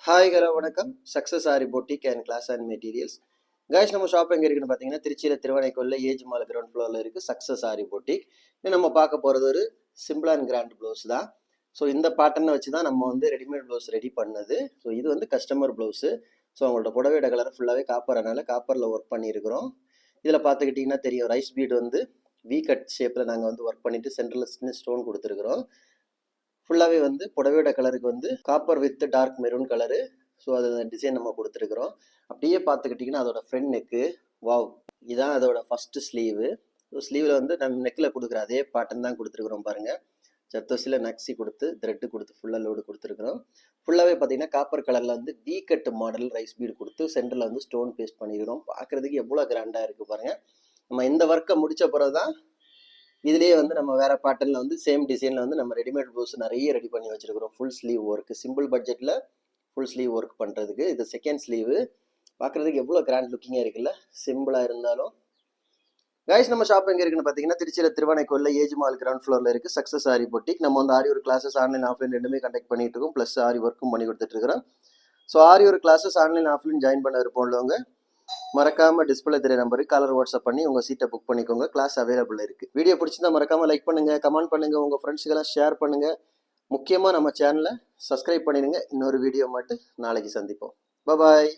Hi hello வணக்கம். Success Aari boutique and class and materials. Guys, நம்ம shop எங்கே இருக்குன்னு பார்த்தீங்கன்னா திருச்சியில் திருவானைக்கோல்ல ஏஜ் மால் கிரவுண்ட் ஃப்ளோரில் இருக்குது சக்ஸஸ் ஆரி பொட்டிக். நம்ம பார்க்க போகிறது ஒரு சிம்பிள் அண்ட் கிராண்ட் ப்ளவுஸ் தான். ஸோ இந்த பேட்டர்னை வச்சு தான் நம்ம வந்து ரெடிமேட் ப்ளவுஸ் ரெடி பண்ணது. ஸோ இது வந்து கஸ்டமர் ப்ளவுஸு. ஸோ அவங்களோட புடவையோட கலர் ஃபுல்லாகவே காப்பறனால காப்பரில் ஒர்க் பண்ணியிருக்கிறோம். இதில் பார்த்துக்கிட்டிங்கன்னா தெரியும், ரைஸ் பீட் வந்து வி கட் ஷேப்பில் நாங்கள் வந்து ஒர்க் பண்ணிவிட்டு சென்டரில் சின்ன ஸ்டோன் கொடுத்துருக்குறோம். ஃபுல்லாகவே வந்து புடவையோட கலருக்கு வந்து copper with dark maroon colour. So அது டிசைன் நம்ம கொடுத்துருக்குறோம். அப்படியே பார்த்துக்கிட்டிங்கன்னா அதோட ஃப்ரண்ட் நெக்கு, வாவ், இதுதான் அதோட ஃபஸ்ட்டு ஸ்லீவு. ஸோ ஸ்லீவில் வந்து நம்ம நெக்கில் கொடுக்குற அதே பேட்டர்ன் தான் கொடுத்துருக்குறோம் பாருங்கள். சர்த்தோசியில் நக்ஸி கொடுத்து த்ரெட்டு கொடுத்து ஃபுல்லாக லோடு கொடுத்துருக்குறோம். ஃபுல்லாகவே பார்த்தீங்கன்னா காப்பர் கலரில் வந்து V cut model rice bead கொடுத்து சென்டரில் வந்து ஸ்டோன் பேஸ்ட் பண்ணிக்கிறோம். பார்க்குறதுக்கு எவ்வளோ கிராண்டாக இருக்குது பாருங்கள். நம்ம இந்த ஒர்க்கை முடித்த பிறகு தான் இதுலேயே வந்து நம்ம வேறு பேட்டர்னில் வந்து சேம் டிசைனில் வந்து நம்ம ரெடிமேட் ப்ளவுஸ் நிறைய ரெடி பண்ணி வச்சுருக்கிறோம். ஃபுல் ஸ்லீவ் ஒர்க்கு, சிம்பிள் பட்ஜெட்டில் ஃபுல் ஸ்லீவ் ஒர்க் பண்ணுறதுக்கு. இது செகண்ட் ஸ்லீவு. பார்க்குறதுக்கு எவ்வளோ கிராண்ட் லுக்கிங்காக இருக்குல்ல, சிம்பிளாக இருந்தாலும். கைஸ், நம்ம ஷாப் எங்கே இருக்குன்னு பார்த்தீங்கன்னா திருச்சியில் திருவானைக்கோல்ல ஏஜ் மால் கிரவுண்ட் ஃப்ளோரில் இருக்குது சக்ஸஸ் ஆரி பொட்டிக். நம்ம வந்து ஆரி ஒரு கிளாஸஸ் ஆன்லைன் ஆஃப்லைன் ரெண்டுமே கண்டக்ட் பண்ணிட்டு இருக்கோம். ப்ளஸ் ஆரி ஒர்க்கும் பண்ணி கொடுத்துட்ருக்குறோம். ஸோ ஆரி ஒரு கிளாஸஸ் ஆன்லைன் ஆஃப்லைன் ஜாயின் பண்ண இருப்போம்லவங்க மறக்காம டிஸ்பிளே தெரிய நம்பருக்கு காலர் வாட்ஸ்அப் பண்ணி உங்கள் சீட்டை புக் பண்ணிக்கோங்க. கிளாஸ் அவைலபிள் இருக்குது. வீடியோ பிடிச்சிருந்தா மறக்காம லைக் பண்ணுங்கள், கமெண்ட் பண்ணுங்கள், உங்கள் ஃப்ரெண்ட்ஸுக்கெல்லாம் ஷேர் பண்ணுங்கள். முக்கியமாக நம்ம சேனலை சப்ஸ்கிரைப் பண்ணிடுங்க. இன்னொரு வீடியோ மட்டும் நாளைக்கு சந்திப்போம். பாய்.